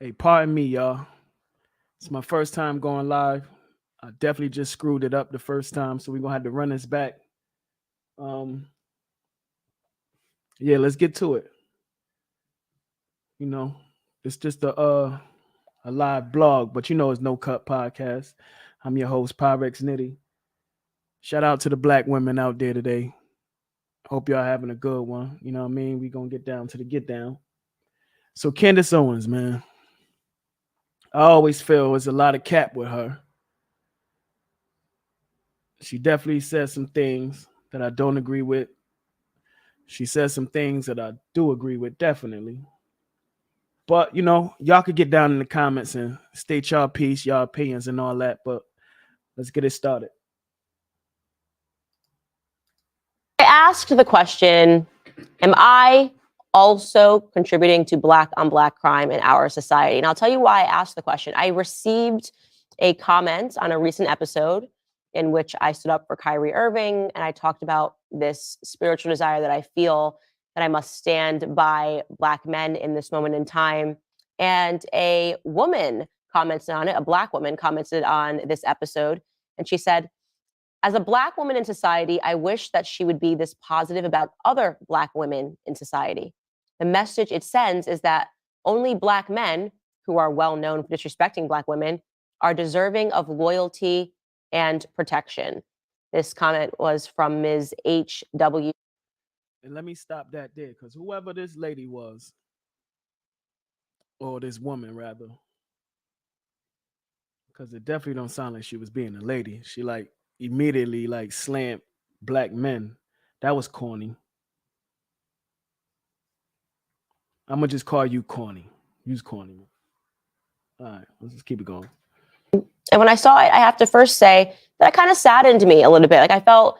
Hey, pardon me, y'all. It's my first time going live. I definitely just screwed it up the first time, so we're gonna have to run this back. Um, yeah, let's get to it. You know, it's just a live blog, but it's no cut podcast. I'm your host, Pyrex Nitty. Shout out to the black women out there today. Hope y'all having a good one. You know what I mean? We gonna get down to the get down. So Candace Owens, man. I always feel there's a lot of cap with her. She definitely said some things that I don't agree with. She says some things that I do agree with, definitely. But y'all could get down in the comments and state y'all piece, y'all opinions, and all that. But let's get it started. I asked the question, am I also contributing to black on black crime in our society? And I'll tell you why I asked the question. I received a comment on a recent episode in which I stood up for Kyrie Irving, and I talked about this spiritual desire that I feel that I must stand by black men in this moment in time. And a woman commented on it, a black woman commented on this episode, and she said, as a black woman in society, I wish that she would be this positive about other black women in society. The message it sends is that only black men who are well known for disrespecting black women are deserving of loyalty and protection. This comment was from Ms. H.W. And let me stop that there, because whoever this lady was, or this woman rather, because it definitely don't sound like she was being a lady. She like immediately like slammed black men. That was corny. I'm gonna just call you corny. Use corny. All right, let's just keep it going. And when I saw it, I have to first say that it kind of saddened me a little bit. Like I felt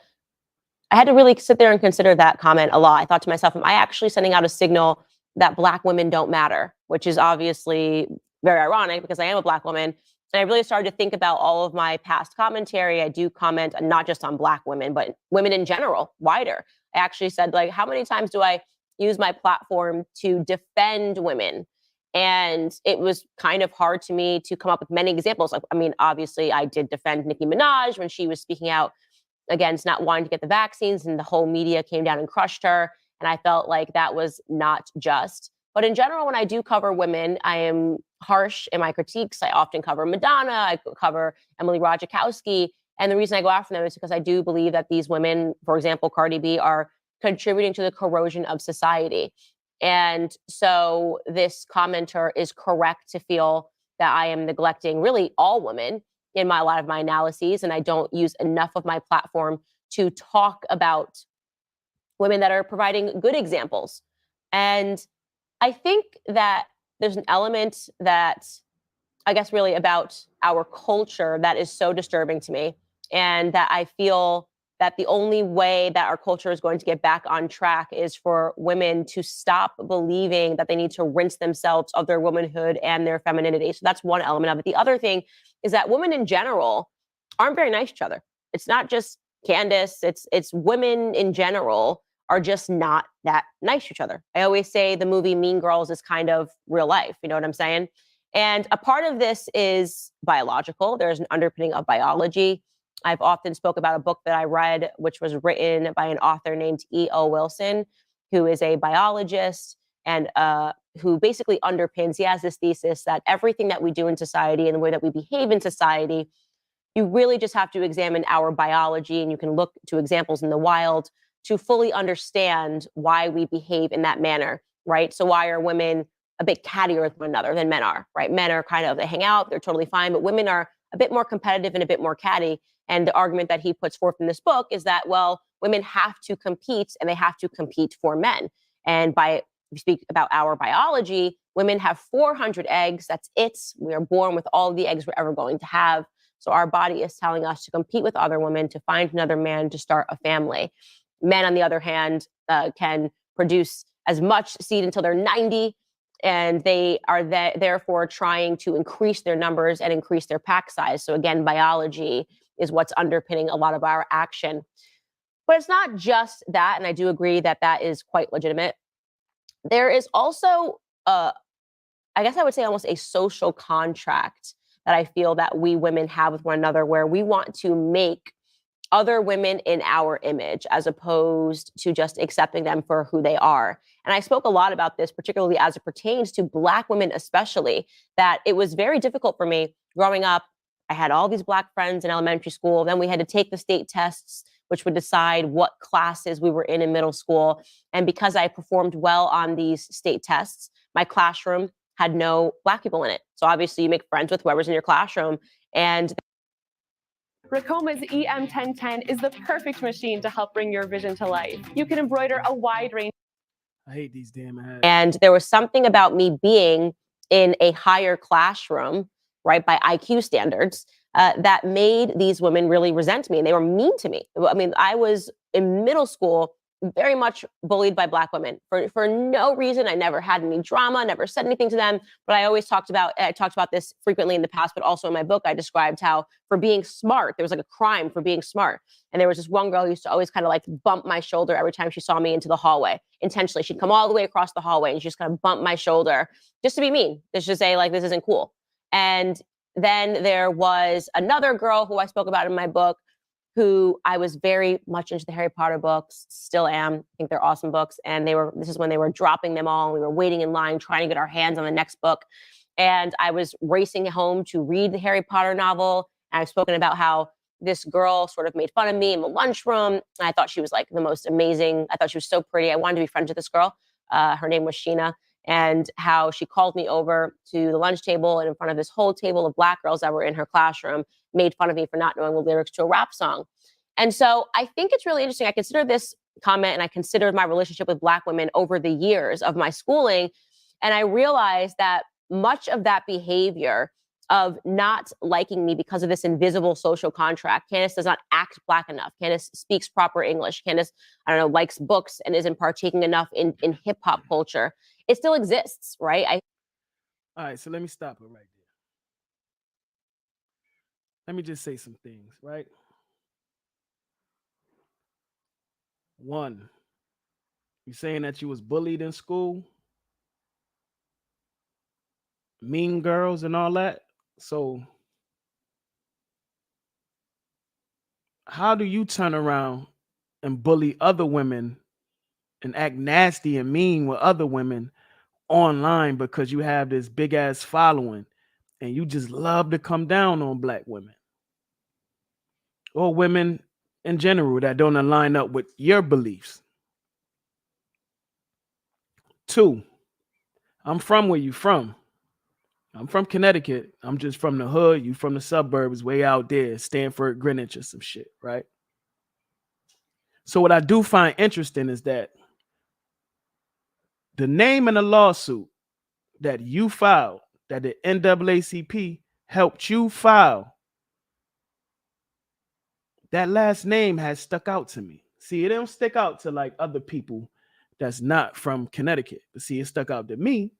I had to really sit there and consider that comment a lot. I thought to myself, am I actually sending out a signal that black women don't matter? Which is obviously very ironic because I am a black woman. And I really started to think about all of my past commentary. I do comment not just on black women, but women in general, wider. I actually said, like, how many times do I use my platform to defend women? And it was kind of hard to me to come up with many examples. Like, I mean, obviously, I did defend Nicki Minaj when she was speaking out against not wanting to get the vaccines, and the whole media came down and crushed her. And I felt like that was not just. But in general, when I do cover women, I am harsh in my critiques. I often cover Madonna, I cover Emily Ratajkowski. And the reason I go after them is because I do believe that these women, for example, Cardi B, are contributing to the corrosion of society. And so this commenter is correct to feel that I am neglecting really all women in a lot of my analyses, and I don't use enough of my platform to talk about women that are providing good examples. And I think that there's an element that I guess really about our culture that is so disturbing to me, and that I feel that the only way that our culture is going to get back on track is for women to stop believing that they need to rinse themselves of their womanhood and their femininity. So that's one element of it. The other thing is that women in general aren't very nice to each other. It's not just Candace, it's women in general are just not that nice to each other. I always say the movie Mean Girls is kind of real life. You know what I'm saying? And a part of this is biological. There's an underpinning of biology. I've often spoke about a book that I read, which was written by an author named E.O. Wilson, who is a biologist and who basically underpins, he has this thesis that everything that we do in society and the way that we behave in society, you really just have to examine our biology, and you can look to examples in the wild to fully understand why we behave in that manner, right? So why are women a bit cattier with one another than men are, right? Men are kind of, they hang out, they're totally fine, but women are a bit more competitive and a bit more catty. And the argument that he puts forth in this book is that, well, women have to compete, and they have to compete for men. And if we speak about our biology, women have 400 eggs. That's it. We are born with all the eggs we're ever going to have. So our body is telling us to compete with other women, to find another man, to start a family. Men, on the other hand, can produce as much seed until they're 90, and they are therefore trying to increase their numbers and increase their pack size. So again, biology is what's underpinning a lot of our action. But it's not just that, and I do agree that that is quite legitimate. There is also I guess I would say almost a social contract that I feel that we women have with one another, where we want to make other women in our image as opposed to just accepting them for who they are. And I spoke a lot about this, particularly as it pertains to Black women, especially, that it was very difficult for me growing up. I had all these Black friends in elementary school. Then we had to take the state tests, which would decide what classes we were in middle school. And because I performed well on these state tests, my classroom had no Black people in it. So obviously you make friends with whoever's in your classroom. And Racoma's EM1010 is the perfect machine to help bring your vision to life. You can embroider a wide range. I hate these damn ads. And there was something about me being in a higher classroom, right, by IQ standards, that made these women really resent me, and they were mean to me. I mean, I was in middle school very much bullied by Black women for no reason. I never had any drama, never said anything to them, but I talked about this frequently in the past, but also in my book, I described how for being smart, there was like a crime for being smart. And there was this one girl who used to always kind of like bump my shoulder every time she saw me into the hallway. Intentionally, she'd come all the way across the hallway and she just kind of bump my shoulder just to be mean, just to say like, this isn't cool. And then there was another girl who I spoke about in my book, who I was very much into the Harry Potter books, still am. I think they're awesome books. And this is when they were dropping them all. And we were waiting in line, trying to get our hands on the next book. And I was racing home to read the Harry Potter novel. And I've spoken about how this girl sort of made fun of me in the lunchroom. And I thought she was like the most amazing. I thought she was so pretty. I wanted to be friends with this girl. Her name was Sheena. And how she called me over to the lunch table and in front of this whole table of Black girls that were in her classroom, made fun of me for not knowing the lyrics to a rap song. And so I think it's really interesting. I consider this comment and I considered my relationship with Black women over the years of my schooling. And I realized that much of that behavior of not liking me because of this invisible social contract. Candace does not act Black enough. Candace speaks proper English. Candace, I don't know, likes books and isn't partaking enough in hip hop culture. It still exists, right? All right, so let me stop it right there. Let me just say some things, right? One, you saying that you was bullied in school, mean girls and all that. So how do you turn around and bully other women and act nasty and mean with other women online because you have this big ass following and you just love to come down on Black women or women in general that don't align up with your beliefs? Two, I'm from where you from. I'm from Connecticut. I'm just from the hood. You from the suburbs, way out there, Stanford, Greenwich, or some shit, right? So what I do find interesting is that the name in the lawsuit that you filed, that the NAACP helped you file, that last name has stuck out to me. See, it don't stick out to like other people that's not from Connecticut. But see, it stuck out to me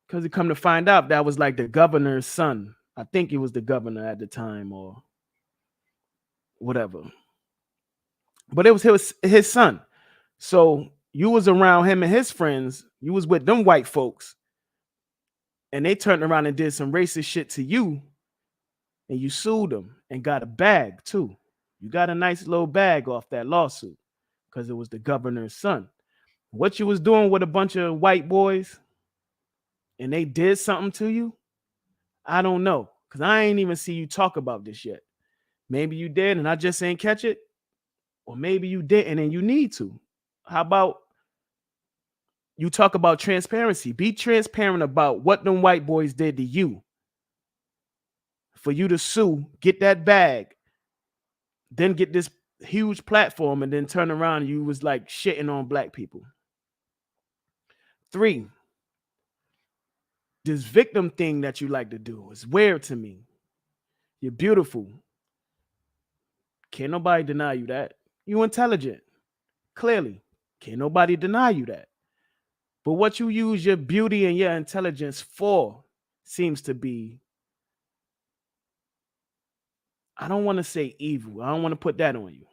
because it come to find out that was like the governor's son. I think he was the governor at the time or whatever. But it was his son. So you was around him and his friends. You was with them white folks. And they turned around and did some racist shit to you. And you sued them and got a bag too. You got a nice little bag off that lawsuit because it was the governor's son. What you was doing with a bunch of white boys and they did something to you, I don't know. Because I ain't even see you talk about this yet. Maybe you did and I just ain't catch it. Or maybe you didn't and you need to. How about you talk about transparency? Be transparent about what them white boys did to you. For you to sue, get that bag, then get this huge platform, and then turn around and you was like shitting on Black people. 3, this victim thing that you like to do is weird to me. You're beautiful. Can't nobody deny you that. You intelligent. Clearly. Can't nobody deny you that. But what you use your beauty and your intelligence for seems to be, I don't want to say evil. I don't want to put that on you.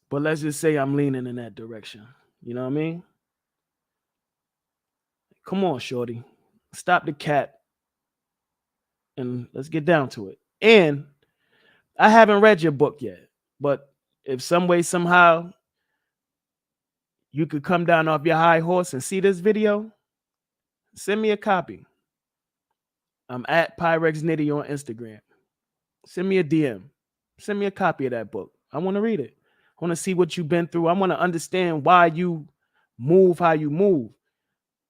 But let's just say I'm leaning in that direction. You know what I mean? Come on, shorty. Stop the cat and let's get down to it. And I haven't read your book yet, but if some way, somehow, you could come down off your high horse and see this video, send me a copy. I'm at Pyrex Nitty on Instagram. Send me a DM. Send me a copy of that book. I want to read it. I want to see what you've been through. I want to understand why you move how you move.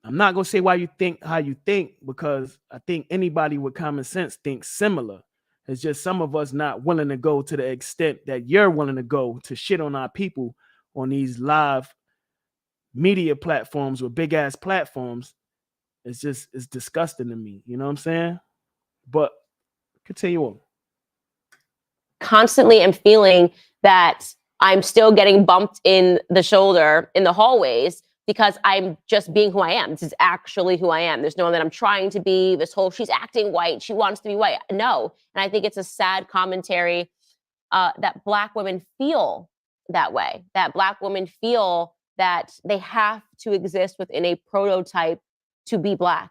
I'm not going to say why you think how you think, because I think anybody with common sense thinks similar. It's just some of us not willing to go to the extent that you're willing to go to shit on our people on these live media platforms with big ass platforms. It's disgusting to me. You know what I'm saying? But continue on. Constantly am feeling that I'm still getting bumped in the shoulder in the hallways because I'm just being who I am. This is actually who I am. There's no one that I'm trying to be. This whole, she's acting white, she wants to be white. No. And I think it's a sad commentary that Black women feel that way, that Black women feel that they have to exist within a prototype to be Black.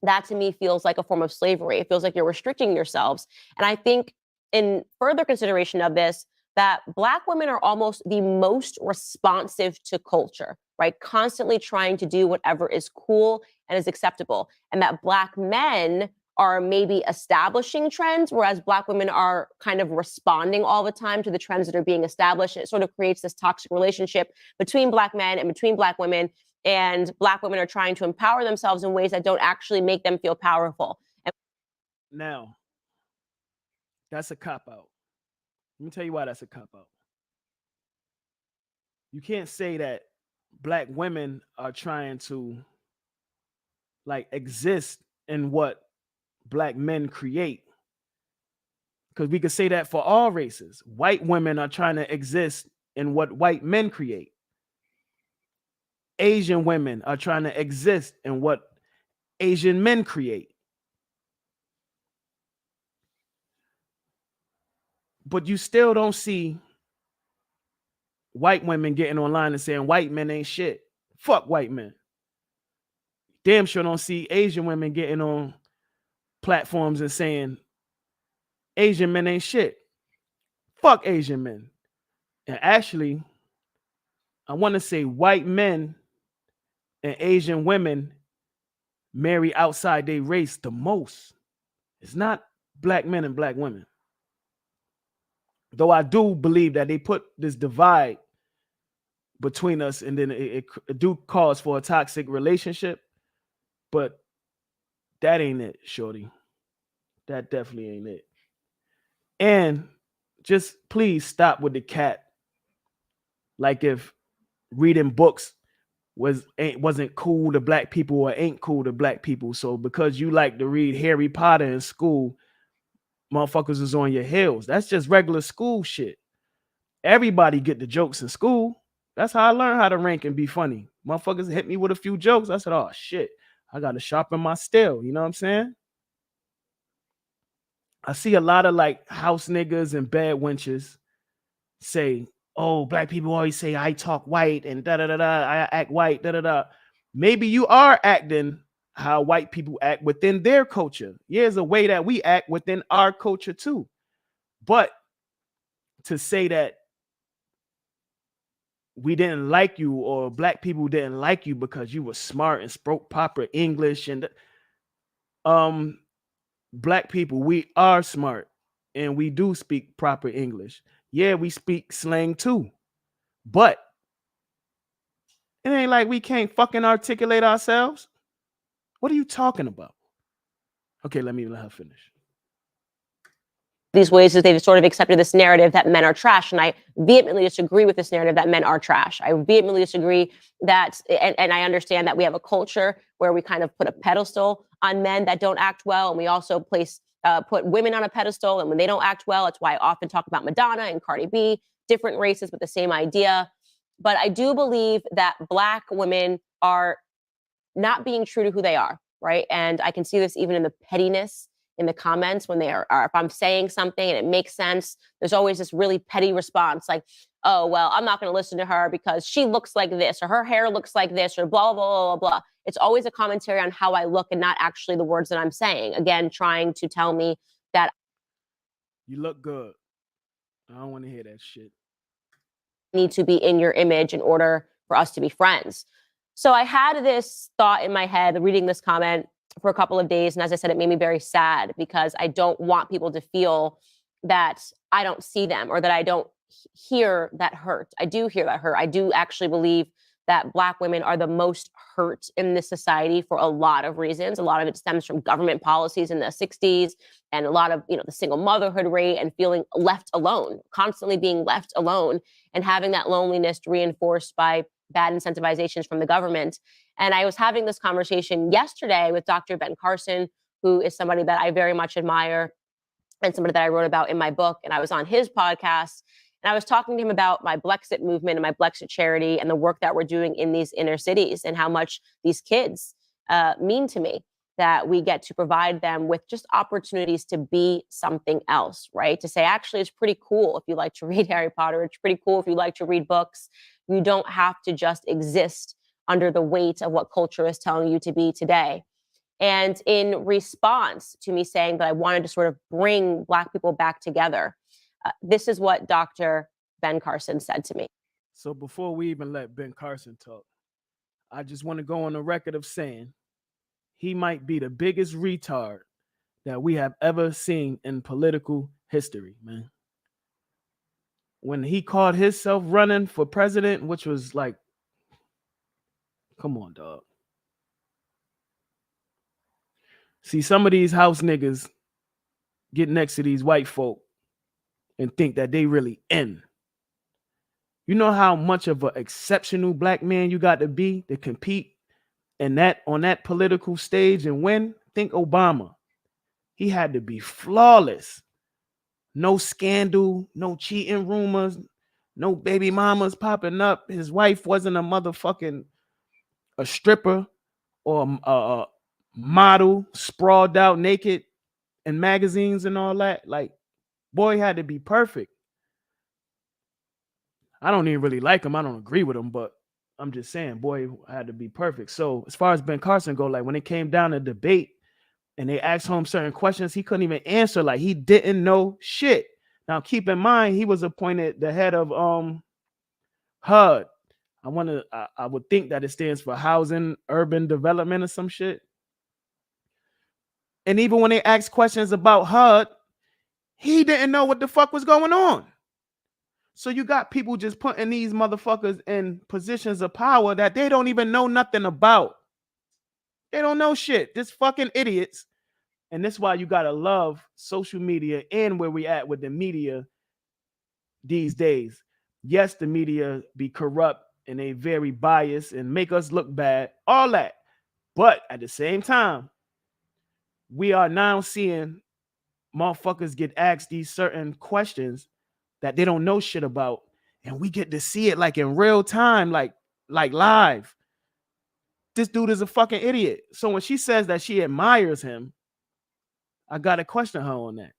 That to me feels like a form of slavery. It feels like you're restricting yourselves. And I think in further consideration of this, that Black women are almost the most responsive to culture, right? Constantly trying to do whatever is cool and is acceptable. And that Black men are maybe establishing trends, whereas Black women are kind of responding all the time to the trends that are being established. It sort of creates this toxic relationship between Black men and between Black women. And Black women are trying to empower themselves in ways that don't actually make them feel powerful. Now, that's a cop-out. Let me tell you why that's a cop-out. You can't say that Black women are trying to like exist in what Black men create. Because we could say that for all races. White women are trying to exist in what white men create. Asian women are trying to exist in what Asian men create. But you still don't see white women getting online and saying white men ain't shit. Fuck white men. Damn sure don't see Asian women getting on platforms and saying Asian men ain't shit. Fuck Asian men. And actually, I want to say white men and Asian women marry outside their race the most. It's not Black men and Black women. Though I do believe that they put this divide between us, and then it do cause for a toxic relationship. But that ain't it, shorty. That definitely ain't it. And just please stop with the cat. Like if reading books wasn't cool to Black people or ain't cool to Black people. So because you like to read Harry Potter in school, motherfuckers is on your heels. That's just regular school shit. Everybody get the jokes in school. That's how I learned how to rank and be funny. Motherfuckers hit me with a few jokes. I said, oh shit, I got to sharpen my steel. You know what I'm saying? I see a lot of like house niggas and bad wenches say, oh, Black people always say I talk white and da da da da, I act white, da da da. Maybe you are acting how white people act within their culture. Yeah, there's a way that we act within our culture too. But to say that we didn't like you or Black people didn't like you because you were smart and spoke proper English, and Black people, we are smart and we do speak proper English. Yeah, we speak slang too, but it ain't like we can't fucking articulate ourselves. What are you talking about? Okay, let me let her finish. These ways is they've sort of accepted this narrative that men are trash. And I vehemently disagree with this narrative that men are trash. I vehemently disagree that, and I understand that we have a culture where we kind of put a pedestal on men that don't act well. And we also put women on a pedestal. And when they don't act well, that's why I often talk about Madonna and Cardi B, different races with the same idea. But I do believe that Black women are not being true to who they are, right? And I can see this even in the pettiness in the comments when they are if I'm saying something and it makes sense, there's always this really petty response like, oh, well, I'm not going to listen to her because she looks like this or her hair looks like this or blah, blah, blah, blah, blah. It's always a commentary on how I look and not actually the words that I'm saying. Again, trying to tell me that you look good. I don't want to hear that shit. I need to be in your image in order for us to be friends. So I had this thought in my head reading this comment for a couple of days. And as I said, it made me very sad because I don't want people to feel that I don't see them or that I don't hear that hurt. I do hear that hurt. I do actually believe that Black women are the most hurt in this society for a lot of reasons. A lot of it stems from government policies in the 60s and a lot of, the single motherhood rate and feeling left alone, constantly being left alone and having that loneliness reinforced by bad incentivizations from the government. And I was having this conversation yesterday with Dr. Ben Carson, who is somebody that I very much admire and somebody that I wrote about in my book. And I was on his podcast and I was talking to him about my Blexit movement and my Blexit charity and the work that we're doing in these inner cities and how much these kids mean to me, that we get to provide them with just opportunities to be something else, right? To say, actually, it's pretty cool if you like to read Harry Potter. It's pretty cool if you like to read books. You don't have to just exist under the weight of what culture is telling you to be today. And in response to me saying that I wanted to sort of bring Black people back together, this is what Dr. Ben Carson said to me. So before we even let Ben Carson talk, I just want to go on the record of saying he might be the biggest retard that we have ever seen in political history, man. When he called himself running for president, which was like, come on, dog. See, some of these house niggas get next to these white folk and think that they really in. You know how much of an exceptional Black man you got to be to compete in that on that political stage and win? Think Obama. He had to be flawless. No scandal, no cheating rumors, no baby mamas popping up. His wife wasn't a stripper or a model sprawled out naked in magazines and all that. Like, boy had to be perfect. I don't even really like him. I don't agree with him, but I'm just saying, boy had to be perfect. So as far as Ben Carson go, like when it came down to debate and they asked him certain questions, he couldn't even answer. Like he didn't know shit. Now keep in mind, he was appointed the head of HUD. I would think that it stands for Housing Urban Development or some shit. And even when they asked questions about HUD, he didn't know what the fuck was going on. So you got people just putting these motherfuckers in positions of power that they don't even know nothing about. They don't know shit. Just fucking idiots. And that's why you gotta love social media and where we at with the media these days. Yes, the media be corrupt and they very biased and make us look bad, all that. But at the same time, we are now seeing motherfuckers get asked these certain questions that they don't know shit about, and we get to see it like in real time, like live. This dude is a fucking idiot. So when she says that she admires him, I gotta question her on that.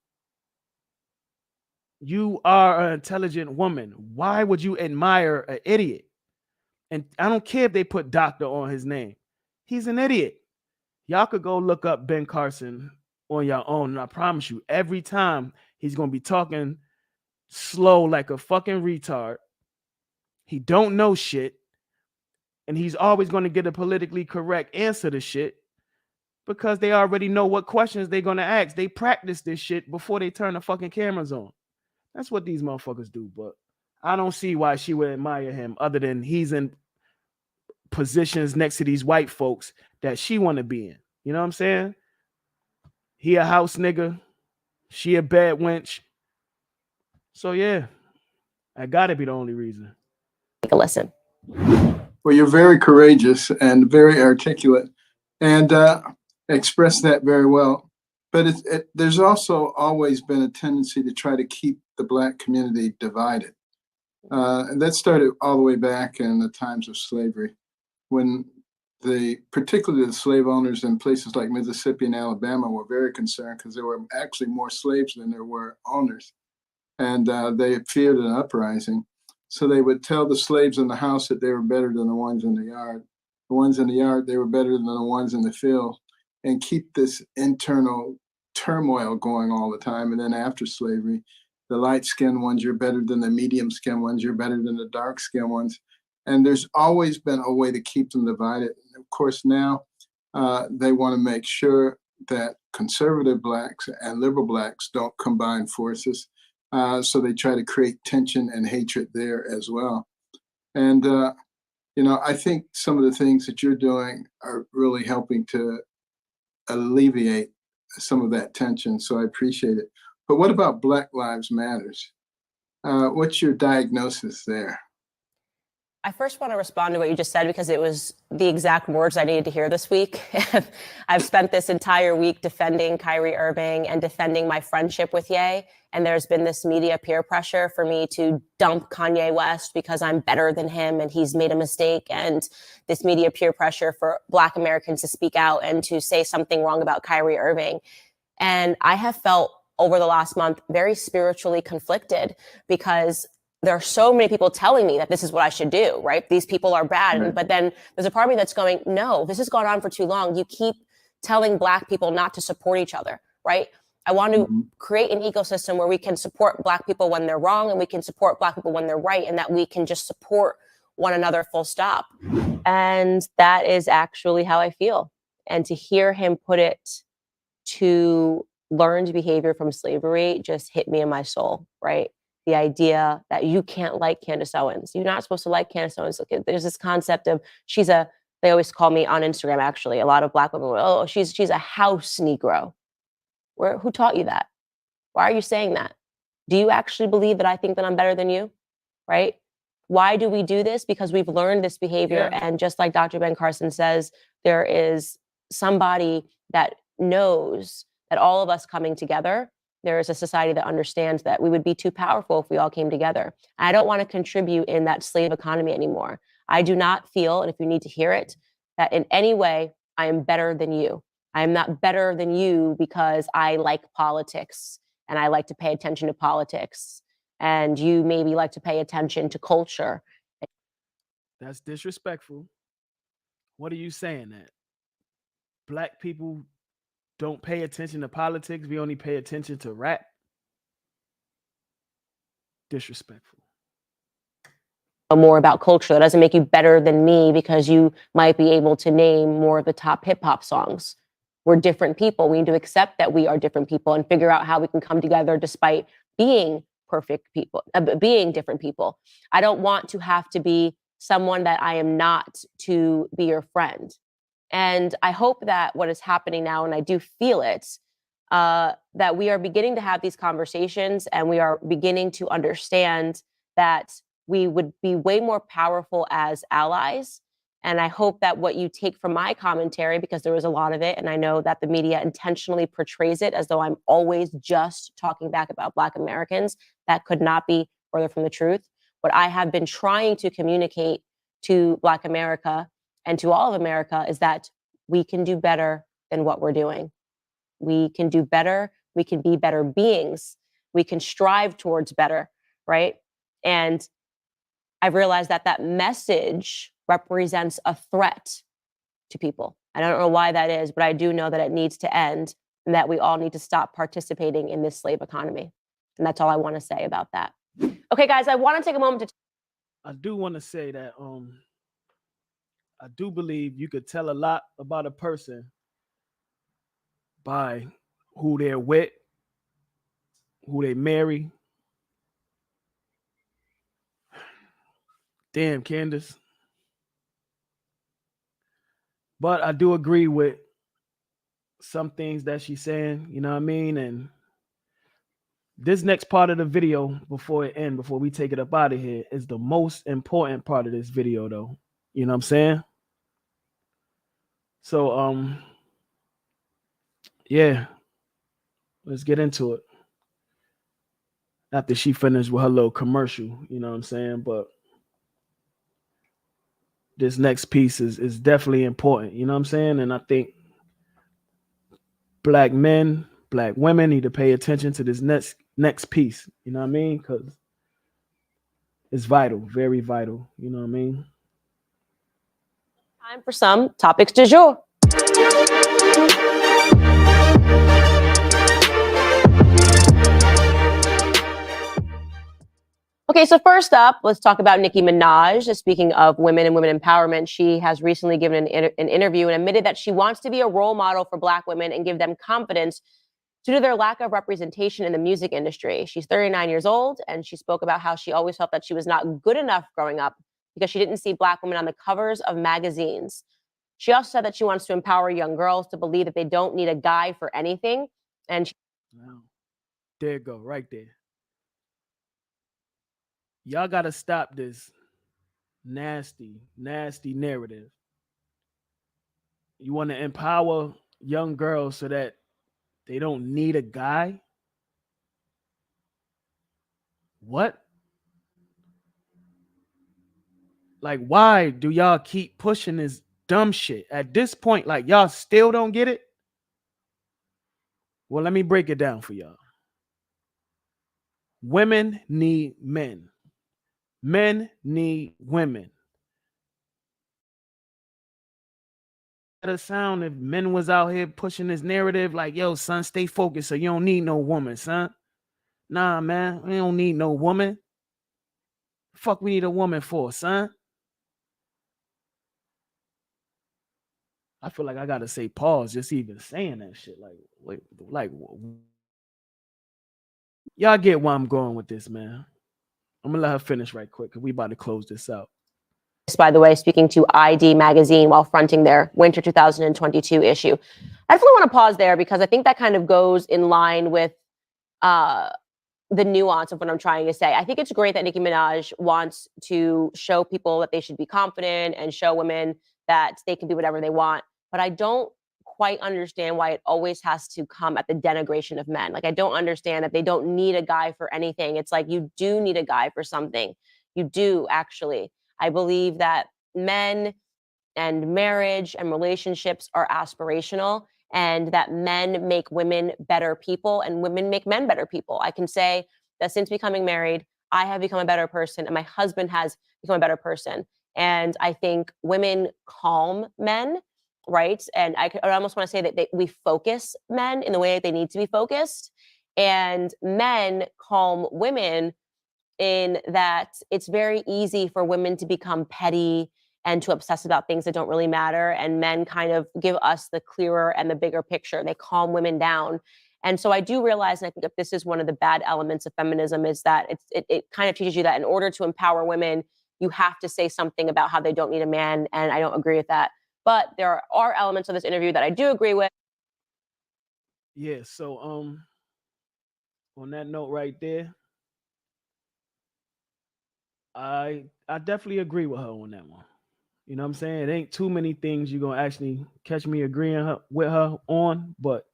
You are an intelligent woman. Why would you admire an idiot? And I don't care if they put doctor on his name. He's an idiot. Y'all could go look up Ben Carson on your own, and I promise you, every time he's gonna be talking slow like a fucking retard. He don't know shit. And he's always going to get a politically correct answer to shit because they already know what questions they're going to ask. They practice this shit before they turn the fucking cameras on. That's what these motherfuckers do. But I don't see why she would admire him other than he's in positions next to these white folks that she want to be in. You know what I'm saying? He a house nigga. She a bad wench. So yeah, I gotta be the only reason. Take a listen. Well, you're very courageous and very articulate and express that very well. But there's also always been a tendency to try to keep the Black community divided. And that started all the way back in the times of slavery, when particularly the slave owners in places like Mississippi and Alabama were very concerned because there were actually more slaves than there were owners. And they feared an uprising. So they would tell the slaves in the house that they were better than the ones in the yard. the ones in the yard, they were better than the ones in the field, and keep this internal turmoil going all the time. And then after slavery, the light-skinned ones, you're better than the medium-skinned ones, you're better than the dark-skinned ones. And there's always been a way to keep them divided. And of course, now they want to make sure that conservative Blacks and liberal Blacks don't combine forces. So they try to create tension and hatred there as well. And, I think some of the things that you're doing are really helping to alleviate some of that tension. So I appreciate it. But what about Black Lives Matters? What's your diagnosis there? I first want to respond to what you just said because it was the exact words I needed to hear this week. I've spent this entire week defending Kyrie Irving and defending my friendship with Ye. And there's been this media peer pressure for me to dump Kanye West because I'm better than him and he's made a mistake. And this media peer pressure for Black Americans to speak out and to say something wrong about Kyrie Irving. And I have felt over the last month very spiritually conflicted because there are so many people telling me that this is what I should do, right? These people are bad. Right. But then there's a part of me that's going, no, this has gone on for too long. You keep telling Black people not to support each other, right? I want to create an ecosystem where we can support Black people when they're wrong and we can support Black people when they're right, and that we can just support one another full stop. And that is actually how I feel. And to hear him put it to learned behavior from slavery just hit me in my soul, right? The idea that you can't like Candace Owens. You're not supposed to like Candace Owens. Look, there's this concept of they always call me on Instagram, actually, a lot of Black women, oh, she's a house Negro. Who taught you that? Why are you saying that? Do you actually believe that I think that I'm better than you, right? Why do we do this? Because we've learned this behavior. Yeah. And just like Dr. Ben Carson says, there is somebody that knows that all of us coming together, there is a society that understands that we would be too powerful if we all came together. I don't want to contribute in that slave economy anymore. I do not feel, and if you need to hear it, that in any way I am better than you. I am not better than you because I like politics and I like to pay attention to politics. And you maybe like to pay attention to culture. That's disrespectful. What are you saying that Black people don't pay attention to politics? We only pay attention to rap? Disrespectful. More about culture. That doesn't make you better than me because you might be able to name more of the top hip hop songs. We're different people. We need to accept that we are different people and figure out how we can come together despite being perfect people, being different people. I don't want to have to be someone that I am not to be your friend. And I hope that what is happening now, and I do feel it, that we are beginning to have these conversations and we are beginning to understand that we would be way more powerful as allies. And I hope that what you take from my commentary, because there was a lot of it, and I know that the media intentionally portrays it as though I'm always just talking back about Black Americans, that could not be further from the truth. What I have been trying to communicate to Black America and to all of America is that we can do better than what we're doing. We can do better. We can be better beings. We can strive towards better, right? And I've realized that that message represents a threat to people. I don't know why that is, but I do know that it needs to end and that we all need to stop participating in this slave economy. And that's all I want to say about that. Okay, guys, I want to take a moment to... I do want to say that I do believe you could tell a lot about a person by who they're with, who they marry. Damn, Candace. But I do agree with some things that she's saying, you know what I mean? And this next part of the video, before it ends, before we take it up out of here, is the most important part of this video, though. You know what I'm saying? So, yeah, let's get into it. After she finished with her little commercial, you know what I'm saying? But this next piece is definitely important, you know what I'm saying? And I think Black men, Black women need to pay attention to this next piece, you know what I mean? Because it's vital, very vital, you know what I mean? Time for some topics du jour. Okay, so first up, let's talk about Nicki Minaj. Speaking of women and women empowerment, she has recently given an interview and admitted that she wants to be a role model for Black women and give them confidence due to their lack of representation in the music industry. She's 39 years old, and she spoke about how she always felt that she was not good enough growing up because she didn't see Black women on the covers of magazines. She also said that she wants to empower young girls to believe that they don't need a guy for anything. And Wow. There you go, right there. Y'all got to stop this nasty narrative. You want to empower young girls so that they don't need a guy? What? Like, why do y'all keep pushing this dumb shit? At this point, like, y'all still don't get it? Well, let me break it down for y'all. Women need men. Men need women. The sound if men was out here pushing this narrative like, yo, son, stay focused so you don't need no woman, son. Nah, man, we don't need no woman. Fuck we need a woman for, son? I feel like I gotta say pause just even saying that shit. Like, y'all get where I'm going with this, man. I'm gonna let her finish right quick because we about to close this out. by the way, speaking to ID Magazine while fronting their winter 2022 issue. I definitely want to pause there because I think that kind of goes in line with the nuance of what I'm trying to say. I think it's great that Nicki Minaj wants to show people that they should be confident and show women that they can be whatever they want. But I don't quite understand why it always has to come at the denigration of men. Like, I don't understand that they don't need a guy for anything. It's like, you do need a guy for something. You do, actually. I believe that men and marriage and relationships are aspirational, and that men make women better people and women make men better people. I can say that since becoming married, I have become a better person and my husband has become a better person. And I think women calm men, right? And I almost want to say that we focus men in the way that they need to be focused. And men calm women in that it's very easy for women to become petty and to obsess about things that don't really matter. And men kind of give us the clearer and the bigger picture. They calm women down. And so I do realize, and I think that this is one of the bad elements of feminism, is that it kind of teaches you that in order to empower women, you have to say something about how they don't need a man. And I don't agree with that. But there are elements of this interview that I do agree with. Yeah, so on that note right there, I definitely agree with her on that one. You know what I'm saying? It ain't too many things you're gonna actually catch me agreeing with her on, but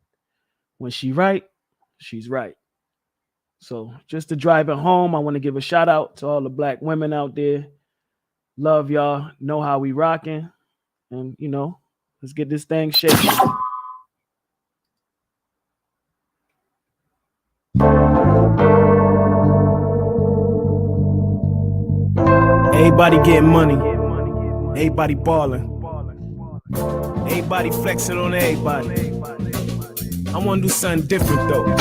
when she right, she's right. So just to drive it home, I want to give a shout out to all the Black women out there. Love y'all. Know how we rocking. And let's get this thing shaking. Everybody getting money. Everybody balling. Everybody flexing on everybody. I want to do something different though.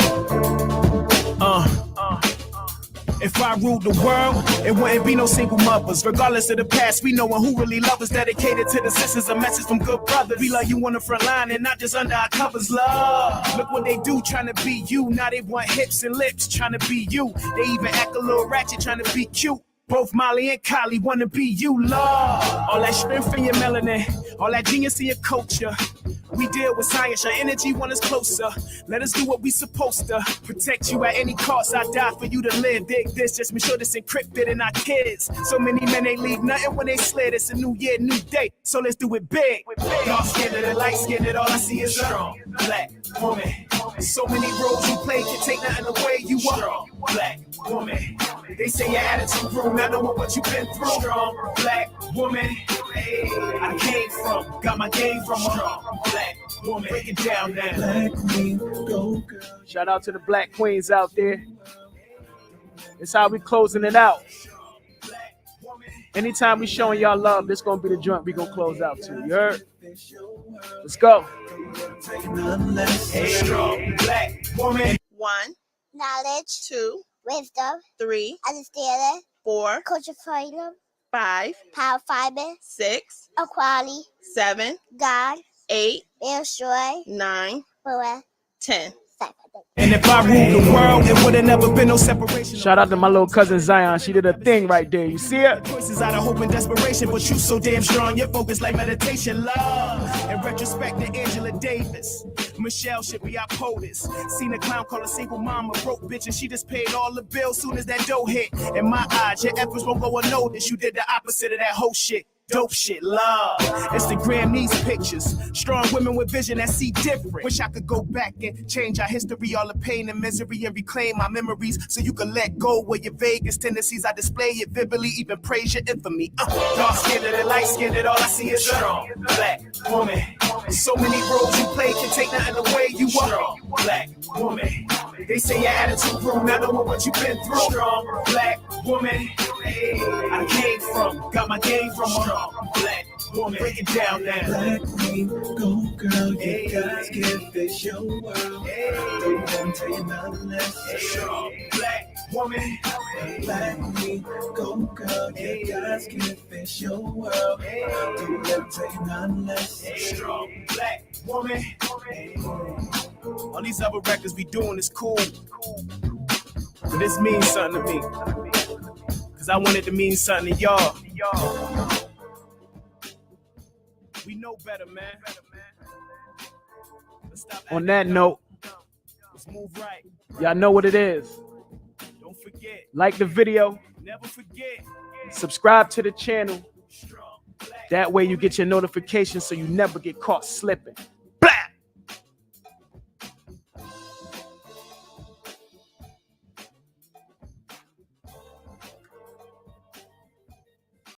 If I ruled the world, it wouldn't be no single mothers. Regardless of the past, we know who really love us. Dedicated to the sisters, a message from good brothers. We love you on the front line and not just under our covers. Love, look what they do, trying to be you. Now they want hips and lips, trying to be you. They even act a little ratchet, trying to be cute. Both Molly and Kylie wanna be you, love. All that strength in your melanin, all that genius in your culture. We deal with science, your energy want us closer. Let us do what we supposed to. Protect you at any cost, I die for you to live. Dig this, just make sure this encrypted in our kids. So many men ain't leave nothing when they slid. It's a new year, new day, so let's do it big. Dark skinned and light skinned, all I see is a strong Black woman. So many roles you play can take nothing away. You are Black woman. They say your attitude rude, I know what you've been through. Strong Black woman. Hey, I came from, got my game from a strong Black woman. Break it down now. Black queen, go girl. Shout out to the Black queens out there. It's how we closing it out. Anytime we showing y'all love, this gonna be the joint we gonna close out to. You heard? Let's go. Strong black woman. 1, knowledge, 2, wisdom, 3, understanding, 4, culture freedom, 5, power fiber, 6, equality, 7, God, 8, Bill's joy, 9, for 10. And if I ruled the world, there would have never been no separation. Shout out to my little cousin Zion. She did a thing right there. You see it? Choices out of hope and desperation, but you so damn strong, your focus like meditation. Love. In retrospect to Angela Davis, Michelle should be our POTUS. Seen a clown call a single mom a broke bitch, and she just paid all the bills soon as that dough hit. In my eyes, your efforts won't go unnoticed. You did the opposite of that whole shit. Dope shit, love. Instagram needs pictures. Strong women with vision that see different. Wish I could go back and change our history, all the pain and misery, and reclaim my memories so you can let go of your vaguest tendencies. I display it vividly, even praise your infamy. Dark skinned and light skinned, all I see is strong black woman. So many roles you play can take nothing away. You are black woman. They say your attitude rude, not knowing what you've been through. Strong black woman. Hey, I came from, got my game from a strong black woman. Break it down now. Black queen, go girl, you guys can face your world. Don't let them tell you nothing less. Strong black woman. Black queen, go girl, you guys can face your world. Don't let them tell you nothing less. Strong black woman. All these other records we doing is cool, but this means something to me, cause I want it to mean something to y'all. We know better, man. Let's stop On that note, let's move right. y'all know what it is. Don't forget, Like the video, never forget. subscribe to the channel. Strong black. That way you get your notifications so you never get caught slipping.